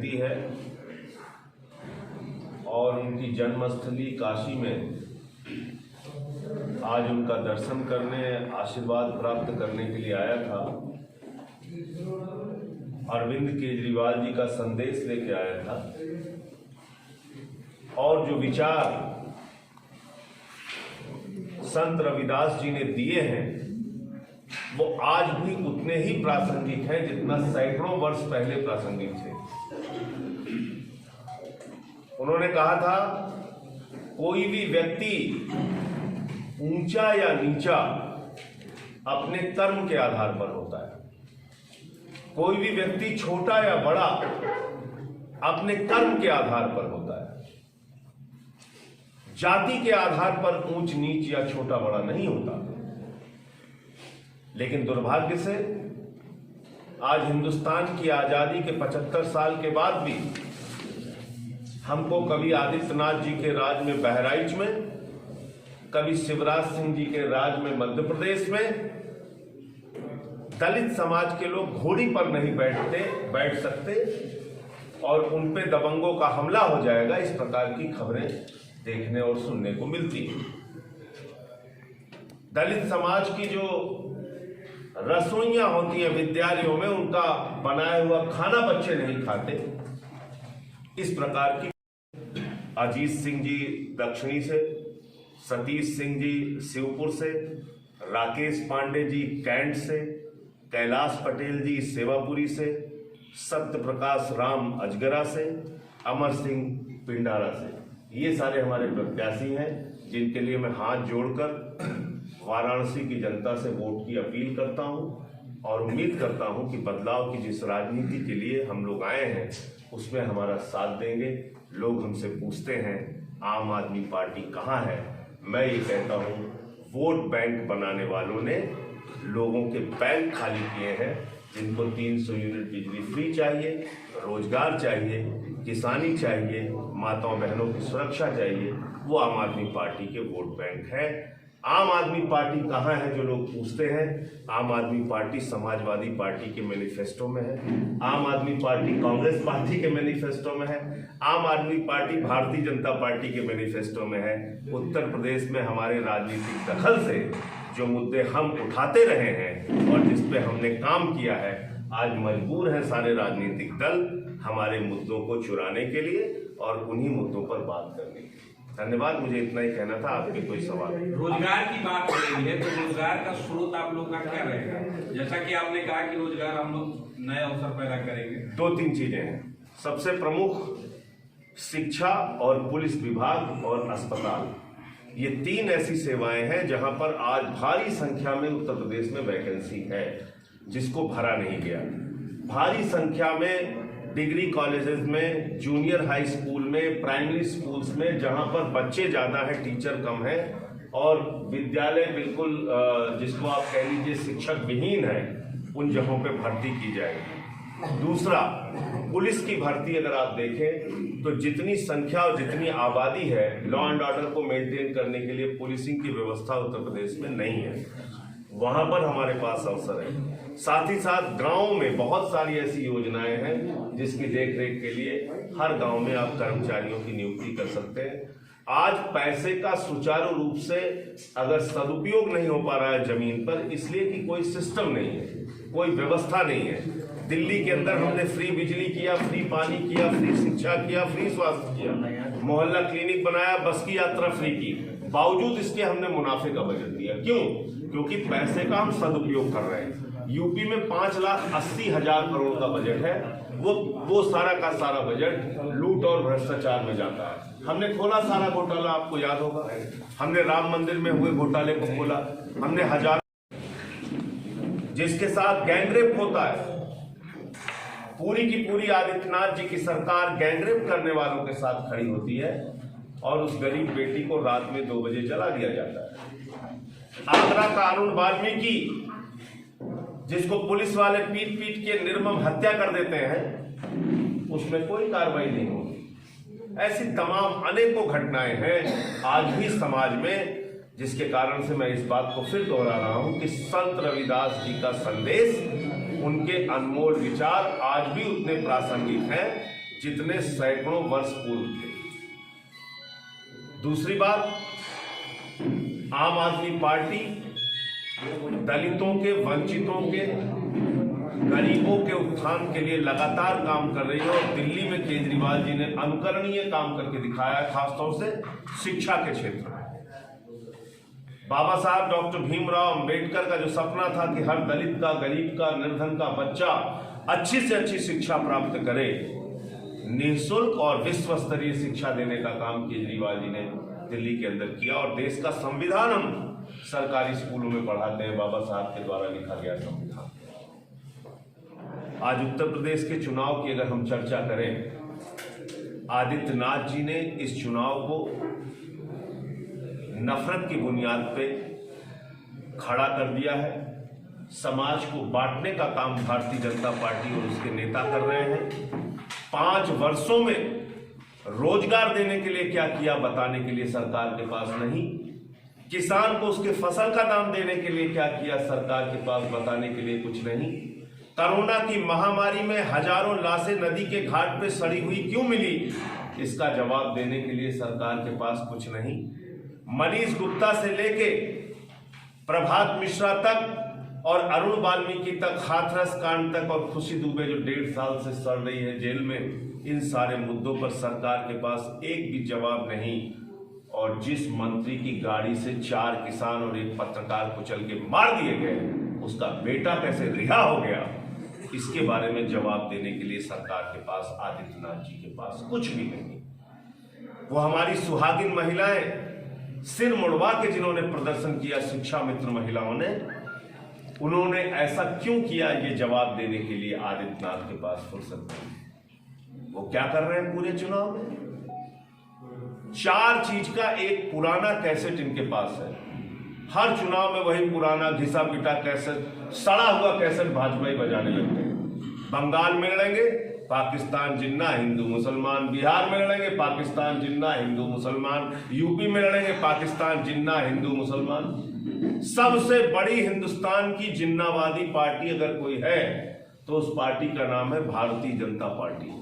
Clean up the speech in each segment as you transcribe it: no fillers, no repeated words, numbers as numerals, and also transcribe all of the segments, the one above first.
जयंती है और उनकी जन्मस्थली काशी में आज उनका दर्शन करने, आशीर्वाद प्राप्त करने के लिए आया था। अरविंद केजरीवाल जी का संदेश लेके आया था और जो विचार संत रविदास जी ने दिए हैं वो आज भी उतने ही प्रासंगिक हैं जितना सैकड़ों वर्ष पहले प्रासंगिक थे। उन्होंने कहा था, कोई भी व्यक्ति ऊंचा या नीचा अपने कर्म के आधार पर होता है। कोई भी व्यक्ति छोटा या बड़ा अपने कर्म के आधार पर होता है। जाति के आधार पर ऊंच नीच या छोटा बड़ा नहीं होता। लेकिन दुर्भाग्य से आज हिंदुस्तान की आजादी के 75 साल के बाद भी हमको कभी आदित्यनाथ जी के राज में बहराइच में, कभी शिवराज सिंह जी के राज में मध्य प्रदेश में दलित समाज के लोग घोड़ी पर नहीं बैठ सकते और उन पे दबंगों का हमला हो जाएगा, इस प्रकार की खबरें देखने और सुनने को मिलती है। दलित समाज की जो रसोइयां होती हैं विद्यालयों में, उनका बनाया हुआ खाना बच्चे नहीं खाते, इस प्रकार की अजीत सिंह जी दक्षिणी से, सतीश सिंह जी शिवपुर से, राकेश पांडे जी कैंट से, कैलाश पटेल जी सेवापुरी से, सत्य प्रकाश राम अजगरा से, अमर सिंह पिंडारा से, ये सारे हमारे प्रत्याशी हैं जिनके लिए मैं हाथ जोड़कर वाराणसी की जनता से वोट की अपील करता हूं और उम्मीद करता हूं कि बदलाव की जिस राजनीति के लिए हम लोग आए हैं उसमें हमारा साथ देंगे। लोग हमसे पूछते हैं आम आदमी पार्टी कहां है, मैं ये कहता हूं वोट बैंक बनाने वालों ने लोगों के बैंक खाली किए हैं। जिनको 300 यूनिट बिजली फ्री चाहिए, रोजगार चाहिए, किसानी चाहिए, माताओं बहनों की सुरक्षा चाहिए, वो आम आदमी पार्टी के वोट बैंक है। आम आदमी पार्टी कहाँ है जो लोग पूछते हैं, आम आदमी पार्टी समाजवादी पार्टी के मैनिफेस्टो में है, आम आदमी पार्टी कांग्रेस पार्टी के मैनिफेस्टो में है, आम आदमी पार्टी भारतीय जनता पार्टी के मैनिफेस्टो में है। उत्तर प्रदेश में हमारे राजनीतिक दखल से जो मुद्दे हम उठाते रहे हैं और जिस पे हमने काम किया है, आज मजबूर हैं सारे राजनीतिक दल हमारे मुद्दों को चुराने के लिए और उन्हीं मुद्दों पर बात करने के लिए। धन्यवाद, मुझे इतना ही कहना था। आपके कोई सवाल? रोजगार की बात हो रही है तो रोजगार का स्रोत आप लोग का क्या रहेगा? जैसा कि आपने कहा कि रोजगार हम लोग नए अवसर पैदा करेंगे। 2-3 चीजें हैं। सबसे प्रमुख शिक्षा और पुलिस विभाग और अस्पताल, ये 3 ऐसी सेवाएं हैं जहां पर आज भारी संख्या में उत्तर प्रदेश में वैकेंसी है जिसको भरा नहीं गया। भारी संख्या में डिग्री कॉलेजेस में, जूनियर हाई स्कूल में, प्राइमरी स्कूल्स में जहां पर बच्चे ज़्यादा हैं, टीचर कम है और विद्यालय बिल्कुल जिसको आप कह लीजिए शिक्षक विहीन है, उन जगहों पे भर्ती की जाएगी। दूसरा, पुलिस की भर्ती अगर आप देखें तो जितनी संख्या और जितनी आबादी है, लॉ एंड ऑर्डर को मेंटेन करने के लिए पुलिसिंग की व्यवस्था उत्तर प्रदेश में नहीं है, वहां पर हमारे पास अवसर है। साथ ही साथ गांव में बहुत सारी ऐसी योजनाएं हैं जिसकी देखरेख के लिए हर गांव में आप कर्मचारियों की नियुक्ति कर सकते हैं। आज पैसे का सुचारू रूप से अगर सदुपयोग नहीं हो पा रहा है जमीन पर, इसलिए कि कोई सिस्टम नहीं है, कोई व्यवस्था नहीं है। दिल्ली के अंदर हमने फ्री बिजली किया, फ्री पानी किया, फ्री शिक्षा किया, फ्री स्वास्थ्य किया, मोहल्ला क्लिनिक बनाया, बस की यात्रा फ्री की, बावजूद इसके हमने मुनाफे का बजट दिया। क्यों? क्योंकि पैसे का हम सदुपयोग कर रहे हैं। यूपी में 5,80,000 करोड़ का बजट है, वो सारा का सारा बजट लूट और भ्रष्टाचार में जाता है। हमने खोला सारा घोटाला, आपको याद होगा, हमने राम मंदिर में हुए घोटाले को खोला, हमने हजार जिसके साथ गैंगरेप होता है, पूरी की पूरी आदित्यनाथ जी की सरकार गैंगरेप करने वालों के साथ खड़ी होती है और उस गरीब बेटी को रात में 2 बजे जला दिया जाता है। आगरा का अरुण वाल्मीकि जिसको पुलिस वाले पीट पीट के निर्मम हत्या कर देते हैं, उसमें कोई कार्रवाई नहीं होगी। ऐसी तमाम अनेकों घटनाएं हैं आज भी समाज में, जिसके कारण से मैं इस बात को फिर दोहरा रहा हूं कि संत रविदास जी का संदेश, उनके अनमोल विचार आज भी उतने प्रासंगिक हैं जितने सैकड़ों वर्ष पूर्व थे। दूसरी बात, आम आदमी पार्टी दलितों के, वंचितों के, गरीबों के उत्थान के लिए लगातार काम कर रही है और दिल्ली में केजरीवाल जी ने अनुकरणीय काम करके दिखाया है, खासतौर से शिक्षा के क्षेत्र में। बाबा साहब डॉक्टर भीमराव अंबेडकर का जो सपना था कि हर दलित का, गरीब का, निर्धन का बच्चा अच्छी से अच्छी शिक्षा प्राप्त करे, निःशुल्क और विश्व स्तरीय शिक्षा देने का काम केजरीवाल जी ने दिल्ली के अंदर किया। और देश का संविधान हम सरकारी स्कूलों में पढ़ाते हैं, बाबा साहब के द्वारा लिखा गया संविधान। आज उत्तर प्रदेश के चुनाव की अगर हम चर्चा करें, आदित्यनाथ जी ने इस चुनाव को नफरत की बुनियाद पे खड़ा कर दिया है। समाज को बांटने का काम भारतीय जनता पार्टी और उसके नेता कर रहे हैं। 5 वर्षों में रोजगार देने के लिए क्या किया बताने के लिए सरकार के पास नहीं, किसान को उसके फसल का दाम देने के लिए क्या किया सरकार के पास बताने के लिए कुछ नहीं, कोरोना की महामारी में हजारों लाशें नदी के घाट पे सड़ी हुई क्यों मिली, इसका जवाब देने के लिए सरकार के पास कुछ नहीं। मनीष गुप्ता से लेके प्रभात मिश्रा तक और अरुण वाल्मीकि तक, हाथरस कांड तक और खुशी दुबे जो 1.5 साल से सड़ रही है जेल में, इन सारे मुद्दों पर सरकार के पास एक भी जवाब नहीं। और जिस मंत्री की गाड़ी से 4 किसान और एक पत्रकार कुचल के मार दिए गए, उसका बेटा कैसे रिहा हो गया, इसके बारे में जवाब देने के लिए सरकार के पास, आदित्यनाथ जी के पास कुछ भी नहीं। वो हमारी सुहागिन महिलाएं सिर मुड़वा के जिन्होंने प्रदर्शन किया, शिक्षा मित्र महिलाओं ने, उन्होंने ऐसा क्यों किया, ये जवाब देने के लिए आदित्यनाथ के पास फुर्सत नहीं। वो क्या कर रहे हैं पूरे चुनाव में? 4 चीज का एक पुराना कैसेट इनके पास है। हर चुनाव में वही पुराना घिसा पिटा कैसेट, सड़ा हुआ कैसेट भाजपा ही बजाने लगते हैं। बंगाल में लड़ेंगे, पाकिस्तान जिन्ना हिंदू मुसलमान, बिहार में लड़ेंगे, पाकिस्तान जिन्ना हिंदू मुसलमान, यूपी में लड़ेंगे, पाकिस्तान जिन्ना हिंदू मुसलमान। सबसे बड़ी हिंदुस्तान की जिन्नावादी पार्टी अगर कोई है तो उस पार्टी का नाम है भारतीय जनता पार्टी।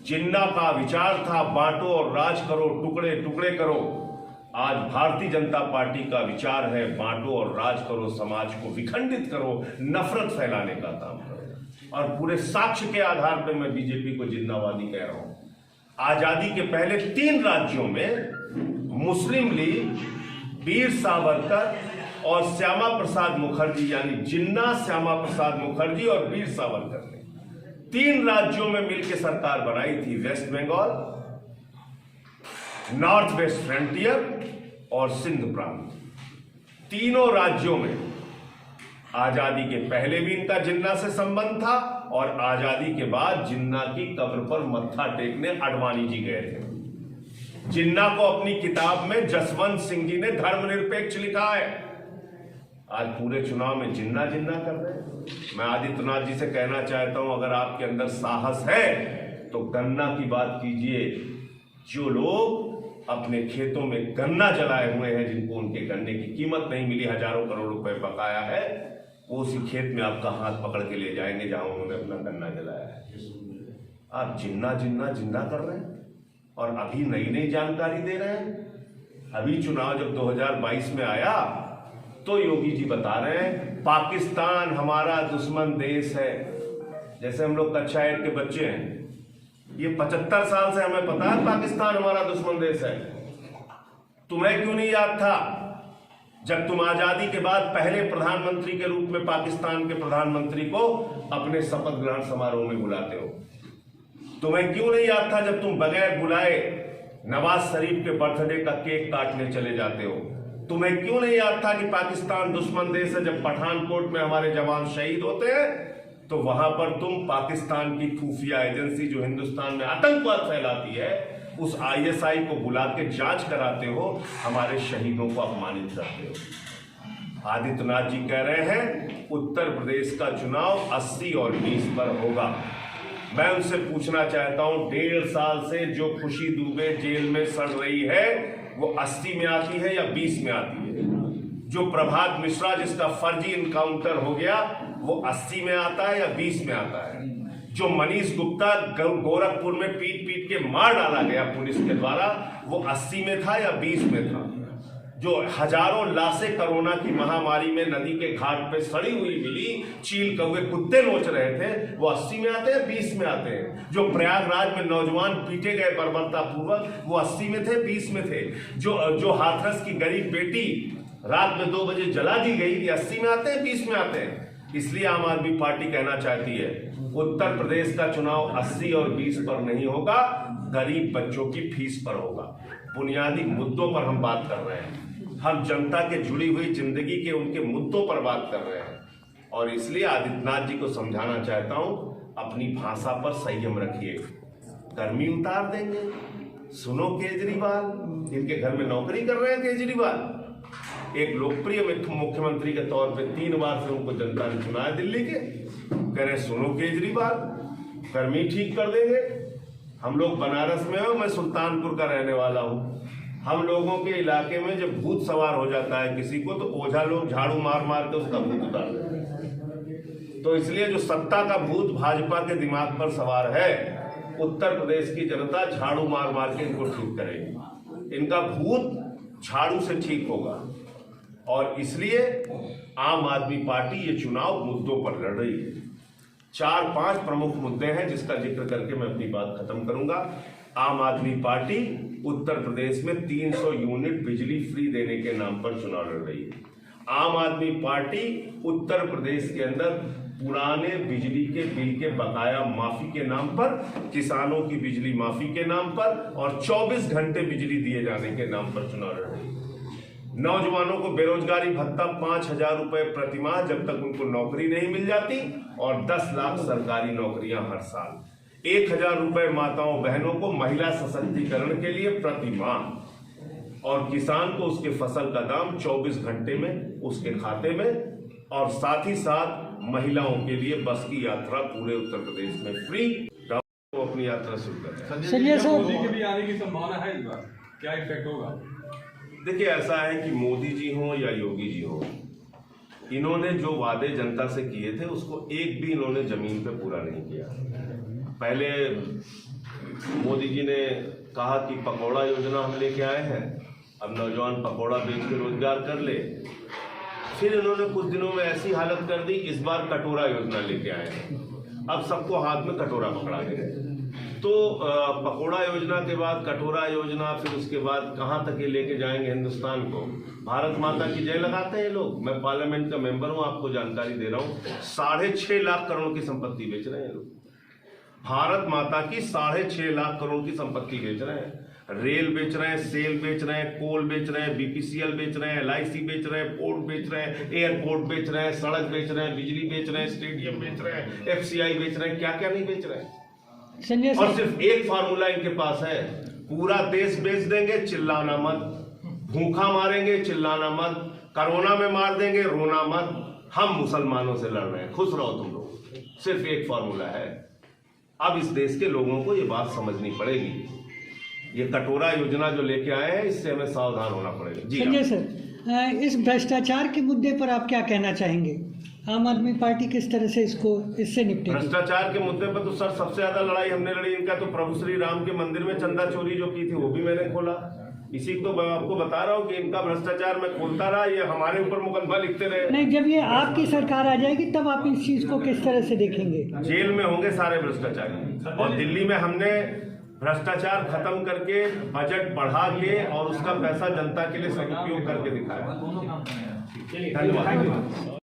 जिन्ना का विचार था बांटो और राज करो, टुकड़े टुकड़े करो। आज भारतीय जनता पार्टी का विचार है बांटो और राज करो, समाज को विखंडित करो, नफरत फैलाने का काम करो। और पूरे साक्ष्य के आधार पर मैं बीजेपी को जिन्नावादी कह रहा हूं। आजादी के पहले 3 राज्यों में मुस्लिम लीग, वीर सावरकर और श्यामा प्रसाद मुखर्जी, यानी जिन्ना, श्यामा प्रसाद मुखर्जी और वीर सावरकर ने 3 राज्यों में मिलकर सरकार बनाई थी, West Bengal, North West Frontier और सिंध प्रांत। तीनों राज्यों में आजादी के पहले भी इनका जिन्ना से संबंध था और आजादी के बाद जिन्ना की कब्र पर मत्था टेकने अडवाणी जी गए थे। जिन्ना को अपनी किताब में जसवंत सिंह जी ने धर्मनिरपेक्ष लिखा है। आज पूरे चुनाव में जिन्ना जिन्ना कर रहे हैं। मैं आदित्यनाथ जी से कहना चाहता हूं, अगर आपके अंदर साहस है तो गन्ना की बात कीजिए। जो लोग अपने खेतों में गन्ना जलाए हुए हैं, जिनको उनके गन्ने की कीमत नहीं मिली, हजारों करोड़ रुपए बकाया है, वो उसी खेत में आपका हाथ पकड़ के ले जाएंगे जहां उन्होंने अपना गन्ना जलाया है। आप जिन्ना जिन्ना जिंदा कर रहे हैं और अभी नई नई जानकारी दे रहे हैं। अभी चुनाव जब 2022 में आया तो योगी जी बता रहे हैं पाकिस्तान हमारा दुश्मन देश है। जैसे हम लोग कक्षा 8 के बच्चे हैं, ये 75 साल से हमें पता है पाकिस्तान हमारा दुश्मन देश है। तुम्हें क्यों नहीं याद था जब तुम आजादी के बाद पहले प्रधानमंत्री के रूप में पाकिस्तान के प्रधानमंत्री को अपने शपथ ग्रहण समारोह में बुलाते हो? तुम्हें क्यों नहीं याद था जब तुम बगैर बुलाए नवाज शरीफ के बर्थडे का केक काटने चले जाते हो? तुम्हें क्यों नहीं याद था कि पाकिस्तान दुश्मन देश है? जब पठानकोट में हमारे जवान शहीद होते हैं तो वहां पर तुम पाकिस्तान की खुफिया एजेंसी जो हिंदुस्तान में आतंकवाद फैलाती है, उस ISI को बुला के जांच कराते हो, हमारे शहीदों को अपमानित करते हो। आदित्यनाथ जी कह रहे हैं उत्तर प्रदेश का चुनाव 80 और 20 पर होगा। मैं उनसे पूछना चाहता हूं, 1.5 साल से जो खुशी दुबे जेल में सड़ रही है वो 80 में आती है या 20 में आती है? जो प्रभात मिश्रा जिसका फर्जी इनकाउंटर हो गया वो 80 में आता है या 20 में आता है? जो मनीष गुप्ता गोरखपुर में पीट पीट के मार डाला गया पुलिस के द्वारा, वो 80 में था या 20 में था? जो हजारों लाशें कोरोना की महामारी में नदी के घाट पे सड़ी हुई मिली, चील कौवे कुत्ते नोच रहे थे, वो 80 में आते हैं 20 में आते हैं? जो प्रयागराज में नौजवान पीटे गए बर्बरता पूर्वक, वो 80 में थे 20 में थे? जो हाथरस की गरीब बेटी रात में 2 बजे जला दी गई, ये 80 में आते हैं 20 में आते हैं? इसलिए आम आदमी पार्टी कहना चाहती है, उत्तर प्रदेश का चुनाव 80 और 20 पर नहीं होगा, गरीब बच्चों की फीस पर होगा। बुनियादी मुद्दों पर हम बात कर रहे हैं, हम जनता के जुड़ी हुई जिंदगी के उनके मुद्दों पर बात कर रहे हैं। और इसलिए आदित्यनाथ जी को समझाना चाहता हूं, अपनी भाषा पर संयम रखिए। गर्मी उतार देंगे, सुनो केजरीवाल, इनके घर में नौकरी कर रहे हैं केजरीवाल। एक लोकप्रिय मुख्यमंत्री के तौर पे 3 बार से उनको जनता ने चुना है दिल्ली के, कह रहे सुनो केजरीवाल, गर्मी ठीक कर देंगे। हम लोग बनारस में हो, मैं सुल्तानपुर का रहने वाला हूँ। हम लोगों के इलाके में जब भूत सवार हो जाता है किसी को, तो ओझा लोग झाड़ू मार मार के उसका भूत उतार देते हैं। तो इसलिए जो सत्ता का भूत भाजपा के दिमाग पर सवार है, उत्तर प्रदेश की जनता झाड़ू मार मार के इनको ठीक करेगी। इनका भूत झाड़ू से ठीक होगा। और इसलिए आम आदमी पार्टी ये चुनाव मुद्दों पर लड़ रही है। 4-5 प्रमुख मुद्दे हैं जिसका जिक्र करके मैं अपनी बात खत्म करूंगा। आम आदमी पार्टी उत्तर प्रदेश में 300 यूनिट बिजली फ्री देने के नाम पर चुनाव लड़ रही है। आम आदमी पार्टी उत्तर प्रदेश के अंदर पुराने बिजली के बिल के बकाया माफी के नाम पर, किसानों की बिजली माफी के नाम पर और 24 घंटे बिजली दिए जाने के नाम पर चुनाव लड़ रही है। नौजवानों को बेरोजगारी भत्ता 5,000 रुपए प्रतिमाह जब तक उनको नौकरी नहीं मिल जाती, और 10 लाख सरकारी नौकरियां हर साल। 1,000 रुपए माताओं बहनों को महिला सशक्तिकरण के लिए प्रतिमाह, और किसान को उसके फसल का दाम 24 घंटे में उसके खाते में, और साथ ही साथ महिलाओं के लिए बस की यात्रा पूरे उत्तर प्रदेश में फ्री। तो अपनी यात्रा शुरू करें। संजय सर, मोदी के भी आने की संभावना है इस बार, क्या इफेक्ट होगा? देखिए, ऐसा है कि मोदी जी हों या योगी जी हों, इन्होंने जो वादे जनता से किए थे उसको एक भी इन्होंने जमीन पे पूरा नहीं किया। पहले मोदी जी ने कहा कि पकौड़ा योजना हम लेके आए हैं, अब नौजवान पकौड़ा बेच के रोजगार कर ले। फिर इन्होंने कुछ दिनों में ऐसी हालत कर दी, इस बार कटोरा योजना लेके आए हैं, अब सबको हाथ में कटोरा पकड़ा देंगे। तो पकौड़ा योजना के बाद कटोरा योजना, फिर उसके बाद कहां तक ये लेके जाएंगे हिंदुस्तान को? भारत माता की जय लगाते हैं लोग। मैं पार्लियामेंट का मेंबर हूं, आपको जानकारी दे रहा हूं, 6.5 लाख करोड़ की संपत्ति बेच रहे हैं लोग। भारत माता की 6.5 लाख करोड़ की संपत्ति बेच रहे हैं। रेल बेच रहे हैं, सेल बेच रहे हैं, कोल बेच रहे हैं, बीपीसीएल बेच रहे हैं, LIC बेच रहे हैं, पोर्ट बेच रहे हैं, एयरपोर्ट बेच रहे हैं, सड़क बेच रहे हैं, बिजली बेच रहे हैं, स्टेडियम बेच रहे हैं, FCI बेच रहे हैं, क्या क्या नहीं बेच रहे हैं। संजय और सर, सिर्फ एक फार्मूला इनके पास है, पूरा देश बेच देंगे, चिल्लाना मत, भूखा मारेंगे, चिल्लाना मत, कोरोना में मार देंगे, रोना मत, हम मुसलमानों से लड़ रहे हैं, खुश रहो तुम लोग। सिर्फ एक फार्मूला है। अब इस देश के लोगों को ये बात समझनी पड़ेगी। ये कटोरा योजना जो लेके आए हैं, इससे हमें सावधान होना पड़ेगा। जी संजय सर, इस भ्रष्टाचार के मुद्दे पर आप क्या कहना चाहेंगे? आम आदमी पार्टी किस तरह से इससे निपटेगी? भ्रष्टाचार के मुद्दे पर तो सर सबसे ज्यादा लड़ाई हमने लड़ी। इनका तो प्रभु श्री राम के मंदिर में चंदा चोरी जो की थी वो भी मैंने खोला। इसी को मैं आपको बता रहा हूँ कि इनका भ्रष्टाचार मैं खोलता रहा, ये हमारे ऊपर मुकदमा लिखते रहे। नहीं, जब ये आपकी सरकार आ जाएगी तब आप इस चीज को किस तरह से देखेंगे? जेल में होंगे सारे भ्रष्टाचारी। और दिल्ली में हमने भ्रष्टाचार खत्म करके बजट बढ़ा के और उसका पैसा जनता के लिए सदुपयोग करके दिखाया। धन्यवाद।